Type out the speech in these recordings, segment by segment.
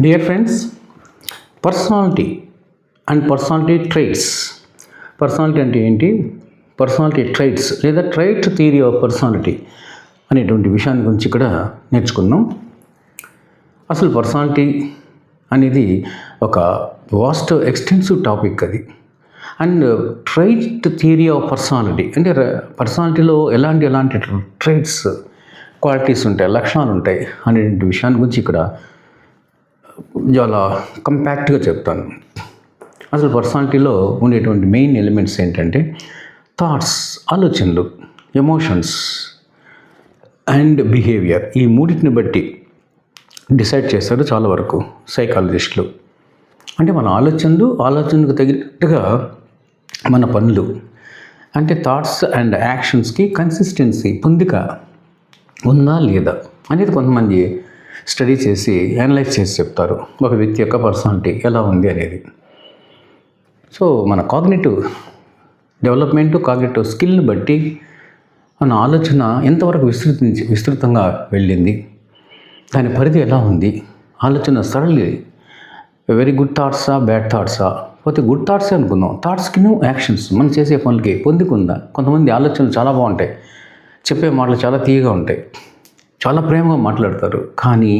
Dear friends, personality and personality traits. Personality అంటే ఏంటి, personality ట్రైట్స్ లేదా ట్రైట్ థియరీ ఆఫ్ పర్సనాలిటీ అనేటువంటి విషయాన్ని గురించి ఇక్కడ నేర్చుకుందాం. అసలు పర్సనాలిటీ అనేది ఒక వాస్ట్ ఎక్స్టెన్సివ్ టాపిక్ అది. And trait theory of personality అంటే పర్సనాలిటీలో ఎలాంటి ట్రైట్స్, క్వాలిటీస్ ఉంటాయి, లక్షణాలు ఉంటాయి అనేటువంటి విషయాన్ని గురించి ఇక్కడ చాలా కంపాక్ట్గా చెప్తాను. అసలు పర్సనాలిటీలో ఉండేటువంటి మెయిన్ ఎలిమెంట్స్ ఏంటంటే థాట్స్, ఆలోచనలు, ఎమోషన్స్ అండ్ బిహేవియర్. ఈ మూడింటిని బట్టి డిసైడ్ చేస్తారు చాలా వరకు సైకాలజిస్టులు. అంటే మన ఆలోచనకు తగినట్టుగా మన పనులు, అంటే థాట్స్ అండ్ యాక్షన్స్కి కన్సిస్టెన్సీ, పొందిక ఉందా లేదా అనేది కొంతమంది స్టడీ చేసి అనలైజ్ చేసి చెప్తారు ఒక వ్యక్తి యొక్క పర్సనాలిటీ ఎలా ఉంది అనేది. సో మన కాగ్నిటివ్ డెవలప్మెంట్, కాగ్నిటివ్ స్కిల్ని బట్టి మన ఆలోచన ఎంతవరకు విస్తృతంగా వెళ్ళింది, దాని పరిధి ఎలా ఉంది, ఆలోచన సరళి వెరీ గుడ్ థాట్సా, బ్యాడ్ థాట్సా, పోతే గుడ్ థాట్సే అనుకుందాం, థాట్స్కి యాక్షన్స్ మనం చేసే పనులకి పొందుకుందా. కొంతమంది ఆలోచనలు చాలా బాగుంటాయి, చెప్పే మాటలు చాలా తీయగా ఉంటాయి, చాలా ప్రేమగా మాట్లాడతారు, కానీ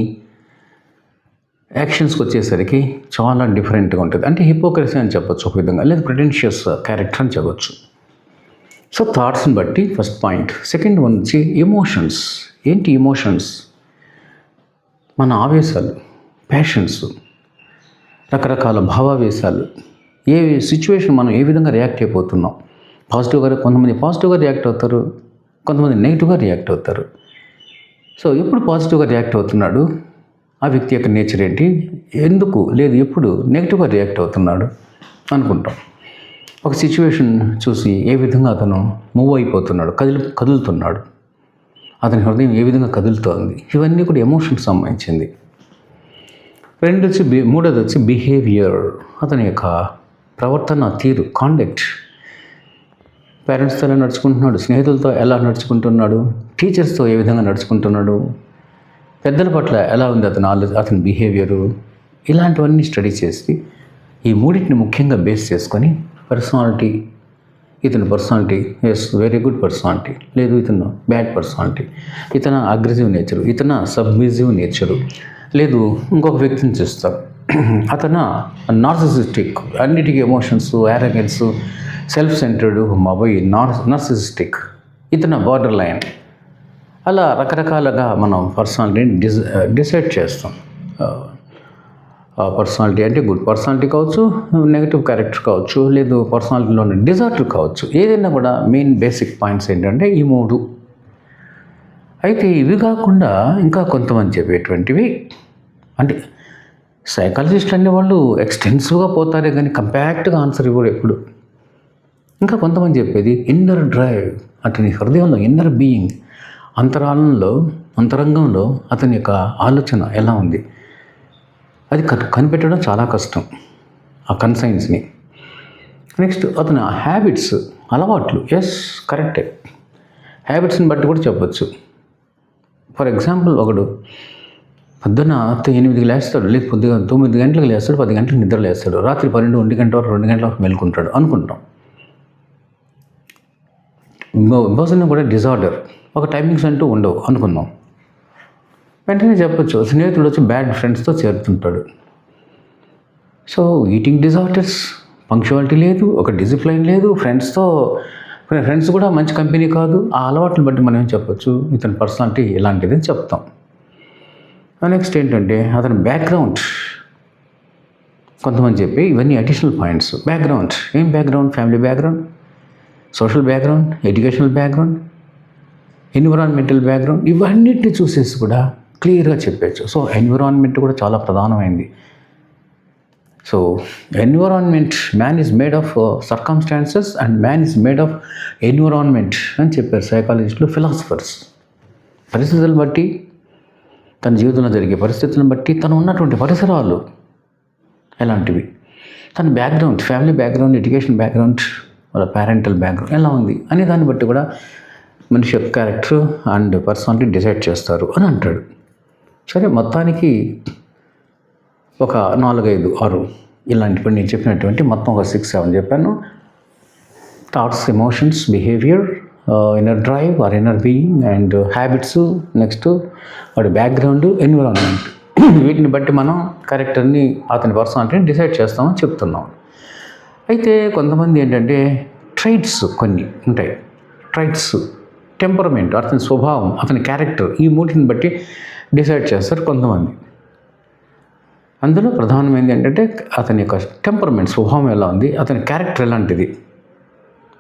యాక్షన్స్కి వచ్చేసరికి చాలా డిఫరెంట్గా ఉంటుంది. అంటే హిపోక్రసీ అని చెప్పొచ్చు ఒక విధంగా, లేదా ప్రిటెన్షియస్ క్యారెక్టర్ అని చెప్పొచ్చు. సో థాట్స్ని బట్టి ఫస్ట్ పాయింట్. సెకండ్ వన్ వచ్చి ఎమోషన్స్. ఏంటి ఎమోషన్స్? మన ఆవేశాలు, ప్యాషన్స్, రకరకాల భావావేశాలు, ఏ సిచ్యువేషన్ మనం ఏ విధంగా రియాక్ట్ అయిపోతున్నాం. కొంతమంది పాజిటివ్గా రియాక్ట్ అవుతారు, కొంతమంది నెగిటివ్గా రియాక్ట్ అవుతారు. సో ఎప్పుడు పాజిటివ్గా రియాక్ట్ అవుతున్నాడు ఆ వ్యక్తి యొక్క నేచర్ ఏంటి, ఎందుకు లేదు ఎప్పుడు నెగిటివ్గా రియాక్ట్ అవుతున్నాడు అనుకుంటాం. ఒక సిచ్యువేషన్ చూసి ఏ విధంగా అతను మూవ్ అయిపోతున్నాడు, కదులుతున్నాడు, అతని హృదయం ఏ విధంగా కదులుతోంది, ఇవన్నీ కూడా ఎమోషన్కి సంబంధించింది. మూడోది వచ్చి బిహేవియర్, అతని యొక్క ప్రవర్తన తీరు, కాండక్ట్. పేరెంట్స్తో ఎలా నడుచుకుంటున్నాడు, స్నేహితులతో ఎలా నడుచుకుంటున్నాడు, టీచర్స్తో ఏ విధంగా నడుచుకుంటున్నాడు, పెద్దల పట్ల ఎలా ఉంది అతని బిహేవియరు, ఇలాంటివన్నీ స్టడీ చేసి ఈ మూడింటిని ముఖ్యంగా బేస్ చేసుకొని పర్సనాలిటీ, ఇతని personality is very good personality, లేదు ఇతను బ్యాడ్ పర్సనాలిటీ, ఇతను అగ్రెసివ్ నేచరు, ఇతను సబ్మిసివ్ నేచరు, లేదు ఇంకొక వ్యక్తిని చూస్తాం అతను నార్సిసిస్టిక్, అన్నిటికీ emotions, arrogance, self centred, narcissistic, ఇతను బార్డర్ లైన్. అలా రకరకాలుగా మనం పర్సనాలిటీని డిసైడ్ చేస్తాం. పర్సనాలిటీ అంటే గుడ్ పర్సనాలిటీ కావచ్చు, నెగిటివ్ క్యారెక్టర్ కావచ్చు, లేదు పర్సనాలిటీలోని డిజార్డర్ కావచ్చు. ఏదైనా కూడా మెయిన్ బేసిక్ పాయింట్స్ ఏంటంటే ఈ మూడు. అయితే ఇవి కాకుండా ఇంకా కొంతమంది చెప్పేటువంటివి, అంటే సైకాలజిస్ట్ అనేవాళ్ళు ఎక్స్టెన్సివ్గా పోతారే కానీ కంపాక్ట్గా ఆన్సర్ ఇవ్వరు ఎప్పుడు. ఇంకా కొంతమంది చెప్పేది ఇన్నర్ డ్రైవ్, అతని హృదయంలో ఇన్నర్ బీయింగ్, అంతరంగంలో అతని యొక్క ఆలోచన ఎలా ఉంది, అది కనిపెట్టడం చాలా కష్టం ఆ కన్సైన్స్ని. నెక్స్ట్ అతని హ్యాబిట్స్, అలవాట్లు. ఎస్ కరెక్టే, హ్యాబిట్స్ని బట్టి కూడా చెప్పచ్చు. ఫర్ ఎగ్జాంపుల్ ఒకడు పొద్దున్న 8 లేస్తాడు, లేదు పొద్దుగా 9 గంటలకు లేస్తాడు, 10 గంటలకు నిద్ర లేస్తాడు, రాత్రి 12, 1 గంట వరకు 2 గంటల వరకు మెలుకుంటాడు అనుకుంటాం. పర్సన్ కూడా డిజార్డర్, ఒక టైమింగ్స్ అంటూ ఉండవు అనుకుందాం. వెంటనే చెప్పచ్చు స్నేహితుడు వచ్చి బ్యాడ్ ఫ్రెండ్స్తో చేరుతుంటాడు. సో ఈటింగ్ డిజార్డర్స్, పంక్చువాలిటీ లేదు, ఒక డిసిప్లైన్ లేదు, ఫ్రెండ్స్ కూడా మంచి కంపెనీ కాదు. ఆ అలవాట్లను బట్టి మనం ఏం చెప్పచ్చు, ఇతని పర్సనాలిటీ ఇలాంటిది అని చెప్తాం. నెక్స్ట్ ఏంటంటే అతని బ్యాక్గ్రౌండ్. కొంతమంది చెప్పి ఇవన్నీ అడిషనల్ పాయింట్స్. బ్యాక్గ్రౌండ్, ఏం background? Family background, social background, educational background, environmental background, ఇవన్నిటిని చూసేసి కూడా క్లియర్గా చెప్పచ్చు. సో ఎన్విరాన్మెంట్ కూడా చాలా ప్రధానమైంది. So environment, man is made of circumstances and man is made of environment అని చెప్పారు సైకాలజిస్టులు, ఫిలాసఫర్స్. పరిస్థితులను బట్టి, తన జీవితంలో జరిగే పరిస్థితులను బట్టి, తను ఉన్నటువంటి పరిసరాలు ఎలాంటివి, తన background, family background, education background, వాళ్ళ పేరెంటల్ బ్యాక్గ్రౌండ్ ఎలా ఉంది అనే దాన్ని బట్టి కూడా మనిషి యొక్క క్యారెక్టర్ అండ్ పర్సనాలిటీ డిసైడ్ చేస్తారు అని అంటాడు. సరే, మొత్తానికి ఒక 4, 5, 6 ఇలాంటివి నేను చెప్పినటువంటి మొత్తం ఒక 6, 7 చెప్పాను. Thoughts, emotions, behaviour, inner drive or inner being, and habits, next వాడి బ్యాక్గ్రౌండ్, ఎన్విరాన్మెంట్. వీటిని బట్టి మనం క్యారెక్టర్ని, అతని పర్సనాలిటీని డిసైడ్ చేస్తామని చెప్తున్నాం. అయితే కొంతమంది ఏంటంటే ట్రైట్స్ కొన్ని ఉంటాయి. ట్రైట్స్, టెంపరమెంట్, అతని స్వభావం, అతని క్యారెక్టర్, ఈ మూటిని బట్టి డిసైడ్ చేస్తారు కొంతమంది. అందులో ప్రధానమైనది ఏంటంటే అతని యొక్క టెంపరమెంట్, స్వభావం ఎలా ఉంది, అతని క్యారెక్టర్ ఎలాంటిది.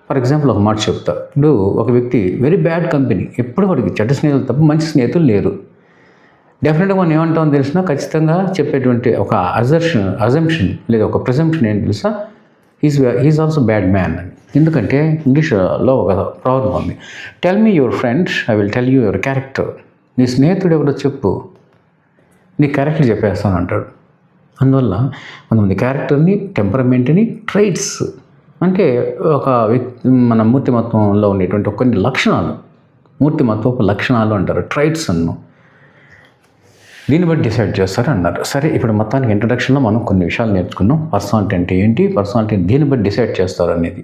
ఫర్ ఎగ్జాంపుల్ ఒక మాట చెప్తా. ఇప్పుడు ఒక వ్యక్తి వెరీ బ్యాడ్ కంపెనీ, ఎప్పుడు వాడికి చెడ్డ స్నేహితులు తప్ప మంచి స్నేహితులు లేరు. డెఫినెట్గా మనం ఏమంటామో తెలిసినా ఖచ్చితంగా చెప్పేటువంటి ఒక అజంప్షన్ లేదా ఒక ప్రిజంప్షన్ ఏంటి తెలుసా, హీస్ ఆల్సో బ్యాడ్ మ్యాన్ అని. ఎందుకంటే ఇంగ్లీష్లో ఒక ప్రాబ్లం ఉంది, tell me your friend, I will tell you your character. నీ స్నేహితుడు ఎవరో చెప్పు, నీ క్యారెక్టర్ చెప్పేస్తాను అంటాడు. అందువల్ల కొంతమంది క్యారెక్టర్ని, టెంపరమెంట్ని, ట్రైట్స్ అంటే ఒక వ్యక్తి మన మూర్తిమత్వంలో ఉండేటువంటి కొన్ని లక్షణాలు, మూర్తిమత్వపు లక్షణాలు అంటారు, ట్రైట్స్ అన్ను. దీన్ని బట్టి డిసైడ్ చేస్తారు అన్నారు. సరే, ఇప్పుడు మొత్తానికి ఇంట్రడక్షన్లో మనం కొన్ని విషయాలు నేర్చుకున్నాం. పర్సనాలిటీ అంటే ఏంటి, పర్సనాలిటీ దీన్ని బట్టి డిసైడ్ చేస్తారు అనేది.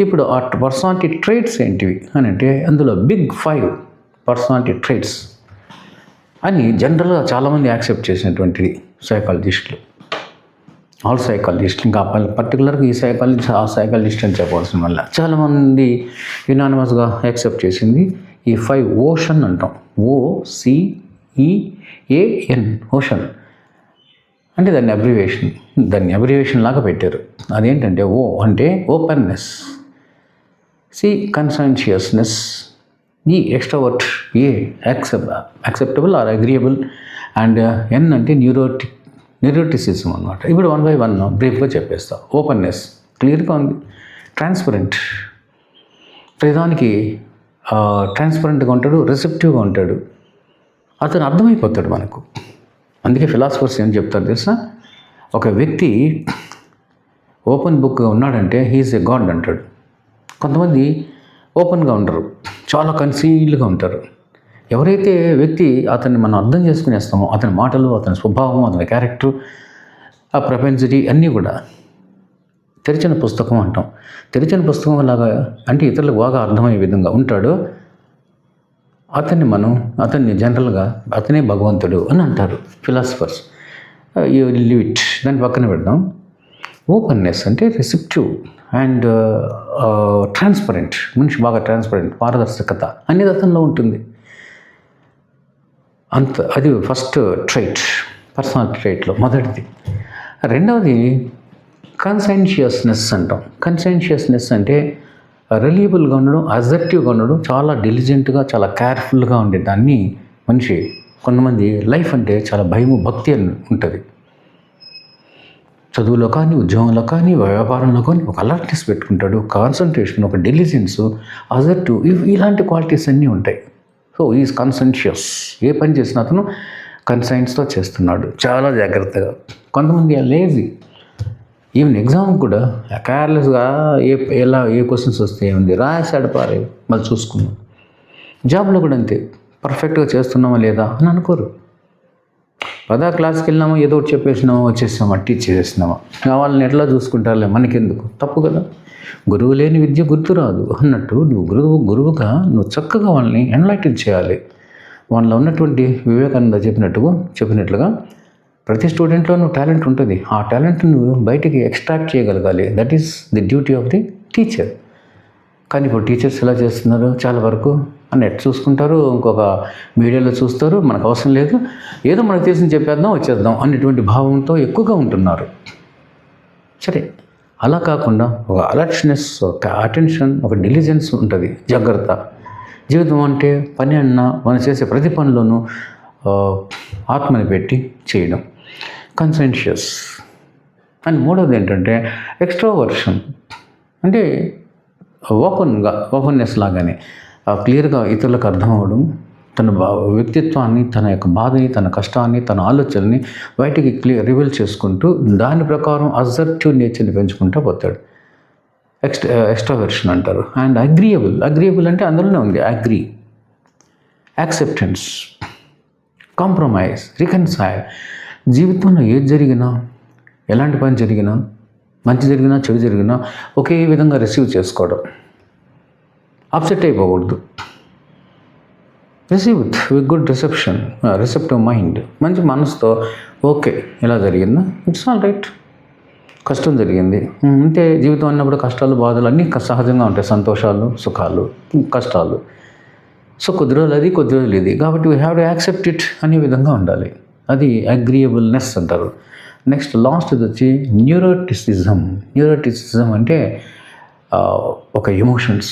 ఇప్పుడు ఆ పర్సనాలిటీ ట్రైట్స్ ఏంటివి అని అంటే అందులో బిగ్ 5 పర్సనాలిటీ ట్రైట్స్ అని జనరల్గా చాలామంది యాక్సెప్ట్ చేసినటువంటిది సైకాలజిస్టులు, ఆల్ సైకాలజిస్టులు. ఇంకా పర్టికులర్గా ఈ సైకాలజిస్ట్ ఆ సైకాలజిస్ట్ అని చెప్పవలసిన వల్ల చాలామంది యునానిమస్గా యాక్సెప్ట్ చేసింది ఈ 5 ఓషన్ అంటాం. OCEAN, ఓషన్ అంటే దాన్ని అబ్రివేషన్ లాగా పెట్టారు. అదేంటంటే ఓ అంటే openness, C conscientiousness, E extrovert, A acceptable or agreeable, and N అంటే న్యూరోటిసిజం అనమాట. ఇప్పుడు 1 by 1 బ్రీఫ్గా చెప్పేస్తా. ఓపెన్నెస్ క్లియర్గా ఉంది, ట్రాన్స్పరెంట్, ప్రతిదానికి ట్రాన్స్పరెంట్గా ఉంటాడు, రిసెప్టివ్గా ఉంటాడు, అతను అర్థమైపోతాడు మనకు. అందుకే ఫిలాసఫర్స్ ఏం చెప్తారు తెలుసా, ఒక వ్యక్తి ఓపెన్ బుక్గా ఉన్నాడంటే హీఈస్ ఎ గాడ్ అంటాడు. కొంతమంది ఓపెన్గా ఉండరు, చాలా కన్సీల్డ్గా ఉంటారు. ఎవరైతే వ్యక్తి అతన్ని మనం అర్థం చేసుకునేస్తామో, అతని మాటలు, అతని స్వభావం, అతని క్యారెక్టర్, ఆ ప్రపెన్సిటీ అన్నీ కూడా తెరిచిన పుస్తకం అంటాం. తెరిచిన పుస్తకం లాగా అంటే ఇతరులకు బాగా అర్థమయ్యే విధంగా ఉంటాడు. అతన్ని జనరల్గా అతనే భగవంతుడు అని అంటారు ఫిలాసఫర్స్. యూ లీవ్ ఇట్, దాన్ని పక్కన పెడదాం. ఓపెన్నెస్ అంటే రిసెప్టివ్ అండ్ ట్రాన్స్పరెంట్, మనిషి బాగా ట్రాన్స్పరెంట్, పారదర్శకత అనేది అతనిలో ఉంటుంది. అది ఫస్ట్ ట్రైట్, పర్సనాలిటీ ట్రైట్లో మొదటిది. రెండవది కన్సెన్షియస్నెస్ అంటాం. కన్సెన్షియస్నెస్ అంటే రిలయబుల్గా ఉండడం, అసర్టివ్గా ఉండడం, చాలా డిలిజెంట్గా, చాలా కేర్ఫుల్గా ఉండేదాన్ని మనిషి. కొంతమంది లైఫ్ అంటే చాలా భయము, భక్తి అని ఉంటుంది. చదువులో కానీ, ఉద్యోగంలో కానీ, వ్యాపారంలో కానీ ఒక అలర్ట్నెస్ పెట్టుకుంటాడు, కాన్సన్ట్రేషన్, ఒక డెలిజెన్స్, అసర్టివ్, ఇలాంటి క్వాలిటీస్ అన్నీ ఉంటాయి. So is కన్సెన్షియస్. ఏ పని చేసినా అతను కన్సైన్స్తో చేస్తున్నాడు, చాలా జాగ్రత్తగా. కొంతమంది లేజీ, ఈవెన్ ఎగ్జామ్ కూడా కేర్లెస్గా ఏ క్వశ్చన్స్ వస్తే ఏముంది రాసాడు పారే మళ్ళీ చూసుకున్నాం. జాబ్లో కూడా అంతే, పర్ఫెక్ట్గా చేస్తున్నామా లేదా అని అనుకోరు. క్లాస్కి వెళ్ళినామా, ఏదో ఒకటి చెప్పేసినామా, వచ్చేసినామా, టీచ్ చేసేసినామా, వాళ్ళని ఎట్లా చూసుకుంటారులే మనకెందుకు, తప్పు కదా. గురువు లేని విద్య గుర్తురాదు అన్నట్టు నువ్వు గురువుగా నువ్వు చక్కగా వాళ్ళని ఎన్లైటన్ చేయాలి. వాళ్ళలో ఉన్నటువంటి వివేకానంద చెప్పినట్లుగా ప్రతి స్టూడెంట్లోనూ టాలెంట్ ఉంటుంది. ఆ టాలెంట్ నువ్వు బయటికి ఎక్స్ట్రాక్ట్ చేయగలగాలి. That is the duty of the teacher. కానీ ఇప్పుడు టీచర్స్ ఎలా చేస్తున్నారు, చాలా వరకు నెట్ చూసుకుంటారు, ఇంకొక మీడియాలో చూస్తారు, మనకు అవసరం లేదు, ఏదో మనకు తెలిసి చెప్పేద్దాం వచ్చేద్దాం అనేటువంటి భావంతో ఎక్కువగా ఉంటున్నారు. సరే, అలా కాకుండా ఒక అలర్ట్నెస్, ఒక అటెన్షన్, ఒక డిలిజెన్స్ ఉంటుంది, జాగ్రత్త. జీవితం అంటే పని అన్నా మనం చేసే ప్రతి పనిలోనూ ఆత్మని పెట్టి చేయడం, కన్సెన్షియస్. అండ్ మూడవది ఏంటంటే ఎక్స్ట్రావర్షన్, అంటే ఓపెన్నెస్ లాగానే క్లియర్గా ఇతరులకు అర్థం అవ్వడం, తన వ్యక్తిత్వాన్ని, తన యొక్క బాధని, తన కష్టాన్ని, తన ఆలోచనని బయటికి రివీల్ చేసుకుంటూ దాని ప్రకారం అసర్టివ్ నేచర్ని పెంచుకుంటూ పోతాడు. ఎక్స్ట్రావర్షన్ అంటారు. అండ్ అగ్రియబుల్ అంటే అందులోనే ఉంది, యాక్సెప్టెన్స్, కాంప్రమైజ్, రికన్సైల్, జీవితంలో ఏది జరిగినా, ఎలాంటి పని జరిగినా, మంచి జరిగినా చెడు జరిగినా ఒకే విధంగా రిసీవ్ చేసుకోవడం, అప్సెట్ అయిపోకూడదు. Receive with good receptive mind, మంచి మనసుతో ఓకే ఇలా జరిగిందా, ఇట్స్ ఆల్ రైట్. కష్టం జరిగింది అంటే జీవితం అన్నప్పుడు కష్టాలు బాధలు అన్నీ సహజంగా ఉంటాయి, సంతోషాలు సుఖాలు కష్టాలు. సో కొద్ది రోజులు అది కొద్ది రోజులు ఇది, కాబట్టి we have to accept it అనే విధంగా ఉండాలి. అది అగ్రియబుల్నెస్ అంటారు. నెక్స్ట్ లాస్ట్ ఇది వచ్చి న్యూరోటిసిజం అంటే ఒక ఎమోషన్స్,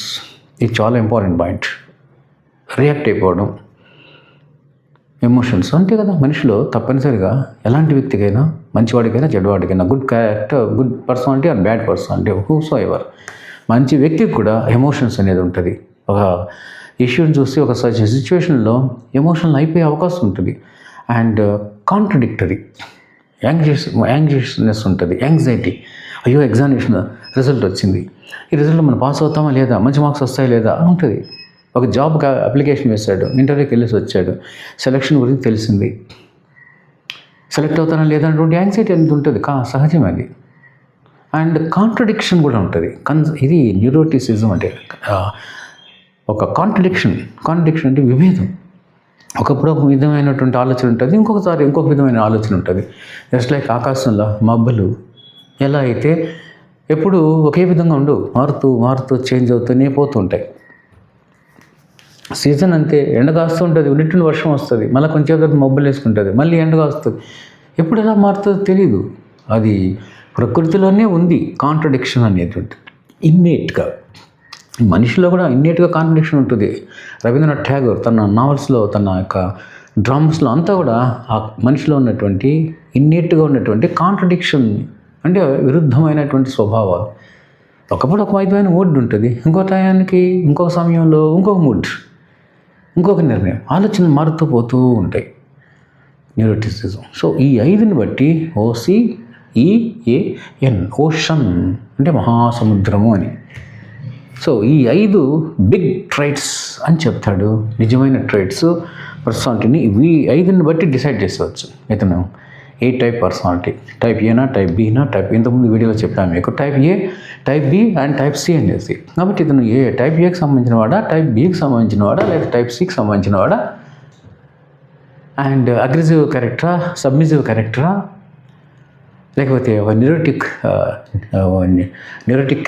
ఇది చాలా ఇంపార్టెంట్ పాయింట్. రియాక్ట్ అయిపోవడం, ఎమోషన్స్ అంతే కదా మనిషిలో తప్పనిసరిగా ఎలాంటి వ్యక్తికైనా, మంచివాడికైనా చెడ్డవాడికైనా, good character, good personality or bad personality, whosoever, మంచి వ్యక్తికి కూడా ఎమోషన్స్ అనేది ఉంటుంది. ఒక ఇష్యూని చూసి ఒక సిచ్యువేషన్లో ఎమోషనల్ అయిపోయే అవకాశం ఉంటుంది. అండ్ కాంట్రడిక్టరీ, యాంగ్జియస్నెస్ ఉంటుంది, యాంగ్జైటీ. అయ్యో ఎగ్జామినేషన్ రిజల్ట్ వచ్చింది, ఈ రిజల్ట్ మనం పాస్ అవుతామా లేదా, మంచి మార్క్స్ వస్తాయి లేదా అని ఉంటుంది. ఒక జాబ్కి అప్లికేషన్ వేశాడు, ఇంటర్వ్యూకి వెళ్ళేసి వచ్చాడు, సెలక్షన్ గురించి తెలిసింది, సెలెక్ట్ అవుతానా లేదా అనేటువంటి యాంగ్జైటీ అనేది ఉంటుంది, సహజం అది. అండ్ కాంట్రడిక్షన్ కూడా ఉంటుంది. ఇది న్యూరోటిసిజం అంటే ఒక కాంట్రడిక్షన్ అంటే విభేదం. ఒకప్పుడు ఒక విధమైనటువంటి ఆలోచన ఉంటుంది, ఇంకొకసారి ఇంకొక విధమైన ఆలోచన ఉంటుంది. జస్ట్ లైక్ ఆకాశంలో మబ్బులు ఎలా అయితే ఎప్పుడు ఒకే విధంగా ఉండు, మారుతూ చేంజ్ అవుతూనే పోతుంటాయి. సీజన్ అంతే, ఎండ కాస్తూ ఉంటుంది, ఉన్నట్టుండి వర్షం వస్తుంది, మళ్ళీ కొంచెం తర్వాత మబ్బులు వేసుకుంటుంది, మళ్ళీ ఎండగా వస్తుంది. ఎప్పుడు ఎలా మారుతుందో తెలియదు. అది ప్రకృతిలోనే ఉంది కాంట్రడిక్షన్ అనేటువంటి ఇన్నేట్గా. మనిషిలో కూడా ఇన్నేట్గా కాంట్రడిక్షన్ ఉంటుంది. రవీంద్రనాథ్ ఠాగూర్ తన నావల్స్లో, తన యొక్క డ్రామాస్లో అంతా కూడా ఆ మనిషిలో ఉన్నటువంటి ఇన్నేట్గా ఉన్నటువంటి కాంట్రడిక్షన్ అంటే విరుద్ధమైనటువంటి స్వభావాలు. ఒకప్పుడు ఒక విధమైన మూడ్ ఉంటుంది, ఇంకో టయానికి ఇంకొక సమయంలో ఇంకొక మూడ్, ఇంకొక నిర్ణయం, ఆలోచనలు మారుతూ పోతూ ఉంటాయి. న్యూరోటిసిజం. సో ఈ 5ని బట్టి OCEAN, ఓషన్ అంటే మహాసముద్రము అని. సో ఈ 5 బిగ్ ట్రైట్స్ అని చెప్తాడు. నిజమైన ట్రైట్స్ పర్సనాలిటీని ఈ 5ని బట్టి డిసైడ్ చేసేవచ్చు. ఇతను ఏ టైప్ పర్సనాలిటీ, టైప్ ఏనా, టైప్ బీనా, ఇంతకుముందు వీడియోలో చెప్పాము మీకు type A, type B and type C అనేసి. కాబట్టి ఇతను టైప్ ఏకి సంబంధించిన వాడా, టైప్ బికి సంబంధించిన వాడా, లేదా టైప్ సికి సంబంధించిన వాడా, అండ్ అగ్రెసివ్ క్యారెక్టరా, సబ్మిసివ్ క్యారెక్టరా, లేకపోతే న్యూరోటిక్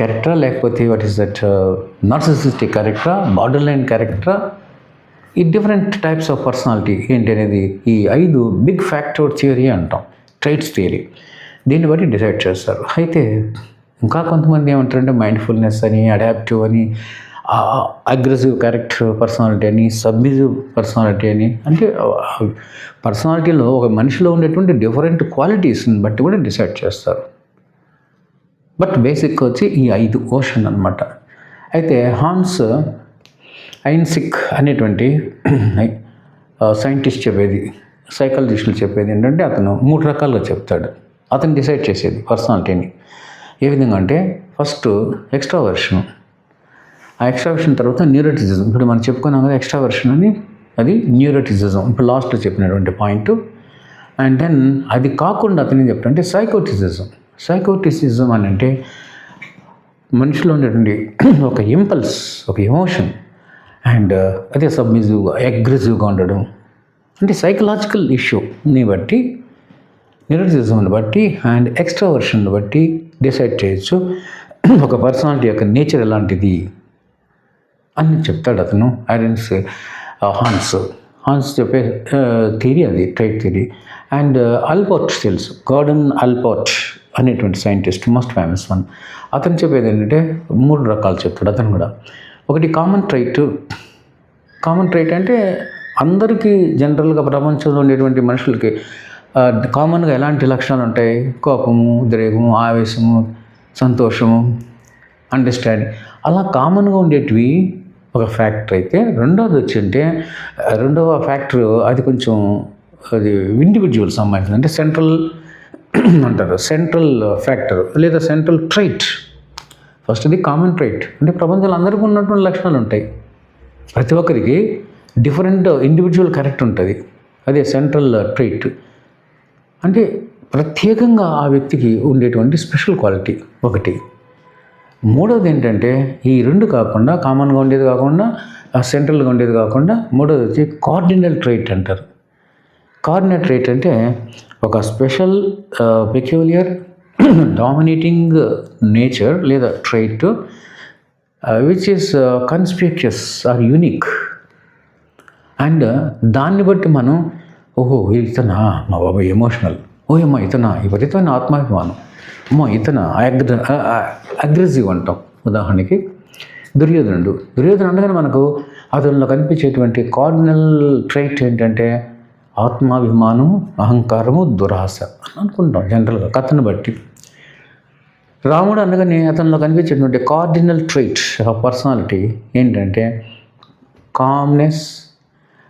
క్యారెక్టరా, లేకపోతే వాట్ ఈస్ దట్ నార్సిసిస్టిక్ క్యారెక్టరా, బార్డర్ లైన్ క్యారెక్టరా, ఈ డిఫరెంట్ టైప్స్ ఆఫ్ పర్సనాలిటీ ఏంటి అనేది ఈ 5 బిగ్ ఫ్యాక్టర్ థియరీ అంటాం, ట్రైట్స్ థియరీ. దీన్ని బట్టి డిసైడ్ చేస్తారు. అయితే ఇంకా కొంతమంది ఏమంటారంటే మైండ్ఫుల్నెస్ అని, అడాప్టివ్ అని, అగ్రెసివ్ క్యారెక్టర్ పర్సనాలిటీ అని, సబ్మిసివ్ పర్సనాలిటీ అని, అంటే పర్సనాలిటీలో ఒక మనిషిలో ఉండేటువంటి డిఫరెంట్ క్వాలిటీస్ని బట్టి కూడా డిసైడ్ చేస్తారు. బట్ బేసిక్ వచ్చి ఈ 5 ఓషన్ అనమాట. అయితే హాన్స్ ఐన్సిక్ అనేటువంటి సైంటిస్ట్ చెప్పేది, సైకాలజిస్టులు చెప్పేది ఏంటంటే అతను 3 రకాలుగా చెప్తాడు. అతను డిసైడ్ చేసేది పర్సనాలిటీని ఏ విధంగా అంటే, ఫస్ట్ ఎక్స్ట్రావర్షన్, ఆ ఎక్స్ట్రావర్షన్ తర్వాత న్యూరోటిసిజం. ఇప్పుడు మనం చెప్పుకున్నాం కదా ఎక్స్ట్రావర్షన్ అని, అది న్యూరోటిసిజం ఇప్పుడు లాస్ట్లో చెప్పినటువంటి పాయింట్. అండ్ దెన్ అది కాకుండా అతను ఏం చెప్తాడంటే సైకోటిసిజం అని అంటే మనిషిలో ఉండేటువంటి ఒక ఇంపల్స్, ఒక ఎమోషన్, అండ్ అదే సబ్మిసివ్గా అగ్రెసివ్గా ఉండడం, అంటే సైకలాజికల్ ఇష్యూని బట్టి, న్యూరోటిసిజంని బట్టి అండ్ ఎక్స్ట్రావర్షన్ని బట్టి డిసైడ్ చేయొచ్చు ఒక పర్సనాలిటీ యొక్క నేచర్ ఎలాంటిది అని చెప్తాడు అతను. హాన్స్ చెప్పే థియరీ అది, ట్రైట్ థియరీ. అండ్ ఆల్పోర్ట్ తెలుసు, గార్డన్ ఆల్పోర్ట్ అనేటువంటి సైంటిస్ట్, మోస్ట్ ఫేమస్ వన్. అతను చెప్పేది ఏంటంటే 3 రకాలు చెప్తాడు అతను కూడా. ఒకటి కామన్ ట్రైట్ అంటే అందరికీ జనరల్గా ప్రపంచంలో ఉండేటువంటి మనుషులకి కామన్గా ఎలాంటి లక్షణాలు ఉంటాయి, కోపము, ఉద్రేకము, ఆవేశము, సంతోషము, అండర్స్టాండింగ్, అలా కామన్గా ఉండేటివి ఒక ఫ్యాక్టర్. అయితే రెండోది వచ్చి రెండవ ఫ్యాక్టర్ అది కొంచెం అది ఇండివిజువల్ సంబంధించింది, అంటే సెంట్రల్ అంటారు, సెంట్రల్ ఫ్యాక్టర్ లేదా సెంట్రల్ ట్రైట్. ఫస్ట్ ఇది కామన్ ట్రైట్, అంటే ప్రపంచంలో అందరికీ ఉన్నటువంటి లక్షణాలు ఉంటాయి, ప్రతి ఒక్కరికి డిఫరెంట్ ఇండివిజువల్ క్యారెక్టర్ ఉంటుంది, అదే సెంట్రల్ ట్రైట్. అంటే ప్రత్యేకంగా ఆ వ్యక్తికి ఉండేటువంటి స్పెషల్ క్వాలిటీ ఒకటి. మూడవది ఏంటంటే ఈ రెండు కాకుండా, కామన్గా ఉండేది కాకుండా, సెంట్రల్గా ఉండేది కాకుండా, మూడవది వచ్చి కార్డినల్ ట్రైట్ అంటారు. కార్డినల్ ట్రైట్ అంటే ఒక స్పెషల్ పెక్యూలియర్ డామినేటింగ్ నేచర్ లేదా trait which is conspicuous or unique. And దాన్ని బట్టి మనం ఓహో ఇతనా మా బాబా ఎమోషనల్, ఓయమ్మ ఇతనా విపరీతమైన ఆత్మాభిమానం, అమ్మ ఇతన అగ్రెసివ్ అంటాం. ఉదాహరణకి దుర్యోధనుడు అనగానే మనకు అతనిలో కనిపించేటువంటి కార్డినల్ ట్రైట్ ఏంటంటే ఆత్మాభిమానం, అహంకారము, దురాశ అని అనుకుంటాం జనరల్గా కథను బట్టి. రాముడు అనగానే అతనిలో కనిపించేటువంటి కార్డినల్ ట్రైట్ ఆఫ్ పర్సనాలిటీ ఏంటంటే కామ్నెస్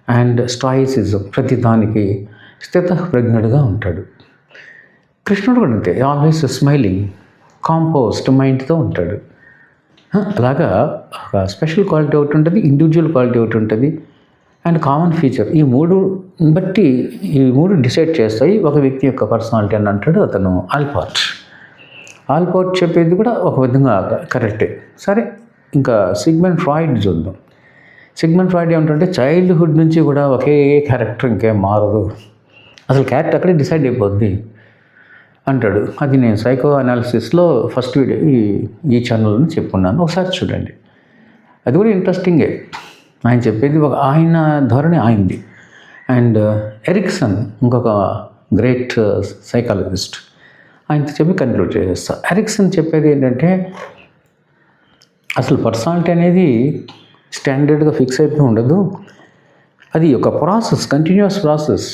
అండ్ స్టాయిసిజం, ప్రతి దానికి స్థితప్రజ్ఞుడుగా ఉంటాడు. కృష్ణుడు కూడా అంతే, ఆల్వేస్ స్మైలింగ్, కాంపోస్ట్ మైండ్తో ఉంటాడు. అలాగా ఒక స్పెషల్ క్వాలిటీ ఒకటి ఉంటుంది, ఇండివిజువల్ క్వాలిటీ ఒకటి ఉంటుంది, అండ్ కామన్ ఫీచర్. ఈ మూడు బట్టి ఈ మూడు డిసైడ్ చేస్తాయి ఒక వ్యక్తి యొక్క పర్సనాలిటీ అని అంటాడు అతను ఆల్పోర్ట్ చెప్పేది కూడా ఒక విధంగా కరెక్టే. సరే, ఇంకా సిగ్మండ్ ఫ్రాయిడ్ చూద్దాం. సిగ్మండ్ ఫ్రాయిడ్ ఏమిటంటే చైల్డ్హుడ్ నుంచి కూడా ఒకే క్యారెక్టర్ ఇంకేం మారదు, అసలు క్యారెక్టర్ అక్కడే డిసైడ్ అయిపోద్ది అంటాడు. అది నేను సైకో అనాలిసిస్లో ఫస్ట్ వీడియో ఈ ఛానల్ని చెప్పుకున్నాను, ఒకసారి చూడండి. అది కూడా ఇంట్రెస్టింగే. ఆయన చెప్పేది ఆయన ధోరణి ఆయనది. అండ్ ఎరిక్సన్ ఇంకొక గ్రేట్ సైకాలజిస్ట్, ఆయనతో చెప్పి కన్క్లూడ్ చేసేస్తా. ఎరిక్సన్ చెప్పేది ఏంటంటే అసలు పర్సనాలిటీ అనేది స్టాండర్డ్గా ఫిక్స్ అయిపోయి ఉండదు, అది ఒక ప్రాసెస్, కంటిన్యూస్ ప్రాసెస్,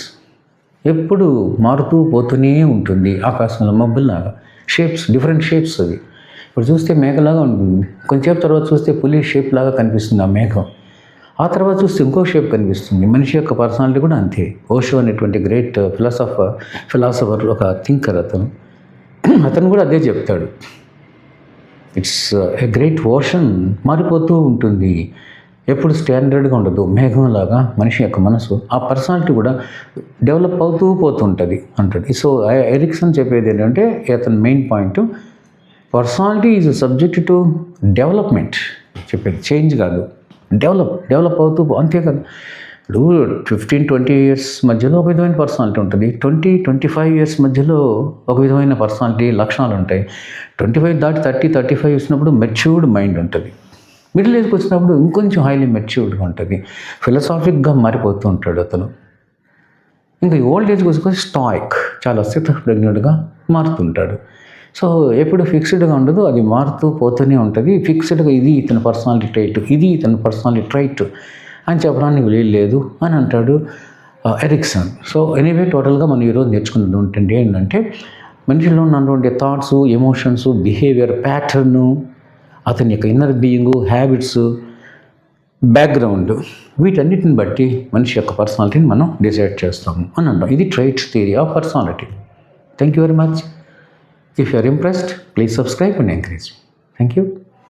ఎప్పుడు మారుతూ పోతూనే ఉంటుంది. ఆకాశంలో మబ్బుల్లాగా షేప్స్, డిఫరెంట్ షేప్స్. అది ఇప్పుడు చూస్తే మేఘలాగా ఉంటుంది, కొంచెంసేపు తర్వాత చూస్తే పులి షేప్ లాగా కనిపిస్తుంది ఆ మేఘం, ఆ తర్వాత చూస్తే ఇంకో షేప్ కనిపిస్తుంది. మనిషి యొక్క పర్సనాలిటీ కూడా అంతే. ఓషో అనేటువంటి గ్రేట్ ఫిలాసఫర్ ఒక థింకర్, అతను కూడా అదే చెప్తాడు. ఇట్స్ ఎ గ్రేట్ ఓషన్, మారిపోతూ ఉంటుంది, ఎప్పుడు స్టాండర్డ్గా ఉండదు. మేఘంలాగా మనిషి యొక్క మనసు, ఆ పర్సనాలిటీ కూడా డెవలప్ అవుతూ పోతుంటుంది అంటాడు. సో ఎరిక్సన్ చెప్పేది ఏంటంటే అతని main point, personality is subject to development చెప్పేది, చేంజ్ కాదు, డెవలప్ అవుతూ అంతేకాదు. ఇప్పుడు 15-20 ఇయర్స్ మధ్యలో ఒక విధమైన పర్సనాలిటీ ఉంటుంది, 20-25 ఇయర్స్ మధ్యలో ఒక విధమైన పర్సనాలిటీ లక్షణాలు ఉంటాయి, 25 దాటి 30-35 వచ్చినప్పుడు మెచ్యూర్డ్ మైండ్ ఉంటుంది, మిడిల్ ఏజ్కి వచ్చినప్పుడు ఇంకొంచెం హైలీ మెచ్యూర్డ్గా ఉంటుంది, ఫిలసాఫిక్గా మారిపోతూ ఉంటాడు అతను. ఇంకా ఓల్డ్ ఏజ్కి వచ్చి స్టాయిక్, చాలా స్థితప్రజ్ఞుడిగా మారుతుంటాడు. సో ఎప్పుడు ఫిక్స్డ్గా ఉండదు, అది మారుతూ పోతూనే ఉంటుంది. ఫిక్స్డ్గా ఇది ఇతని పర్సనాలిటీ ట్రైట్, ఇది ఇతని పర్సనాలిటీ ట్రైట్ అని చెప్పడానికి లేదు అని అంటాడు ఎరిక్సన్. సో ఎనీవే, టోటల్గా మనం ఈరోజు నేర్చుకున్నది ఏంటంటే మనిషిలో ఉన్నటువంటి థాట్స్, ఎమోషన్స్, బిహేవియర్ ప్యాటర్ను, అతని యొక్క ఇన్నర్ బీయింగు, హ్యాబిట్స్, బ్యాక్గ్రౌండ్, వీటన్నిటిని బట్టి మనిషి యొక్క పర్సనాలిటీని మనం డిసైడ్ చేస్తాము అని అంటాం. ఇది traits theory of personality. Thank you very much. If you are impressed, please subscribe and encourage me. Thank you.